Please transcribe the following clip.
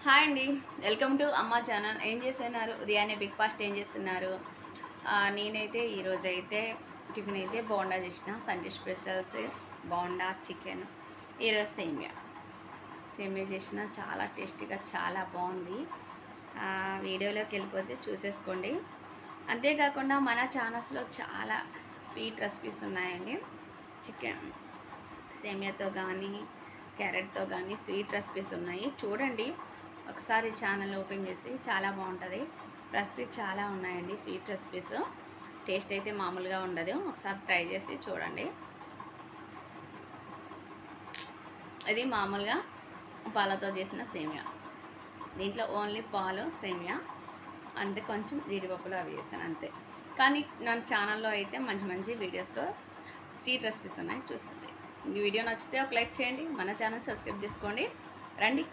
Hi అండి, welcome to అమ్మ channel. ఏం చేస్తున్నారు? ఉదయాన్నే బ్రేక్ఫాస్ట్ ఏం చేస్తున్నారు? నేనైతే ఈరోజు అయితే టిఫిన్ అయితే బోండా చేసిన. Sunday specials bonda, chicken. ఈరోజు సేమియా చేసిన. చాలా టేస్టీగా చాలా బాగుంది. వీడియోలోకి వెళ్ళిపోతే చూసేసుకోండి. అంతేకాకుండా మన ఛానల్స్లో చాలా స్వీట్ రెసిపీస్ ఉన్నాయండి. చికెన్ సేమియాతో కానీ క్యారెట్తో కానీ స్వీట్ రెసిపీస్ ఉన్నాయి, చూడండి. ఒకసారి ఛానల్ ఓపెన్ చేసి, చాలా బాగుంటుంది. రెసిపీస్ చాలా ఉన్నాయండి, స్వీట్ రెసిపీస్. టేస్ట్ అయితే మామూలుగా ఉండదు, ఒకసారి ట్రై చేసి చూడండి. ఇది మామూలుగా పాలతో చేసిన సేమియా. దీంట్లో ఓన్లీ పాలు, సేమియా, అంతే. కొంచెం జీడిపప్పులు అవి వేసాను అంతే. కానీ నా ఛానల్లో అయితే మంచి మంచి వీడియోస్లో స్వీట్ రెసిపీస్ ఉన్నాయి, చూసేసి. ఈ వీడియో నచ్చితే ఒక లైక్ చేయండి, మన ఛానల్ సబ్స్క్రైబ్ చేసుకోండి. రండి.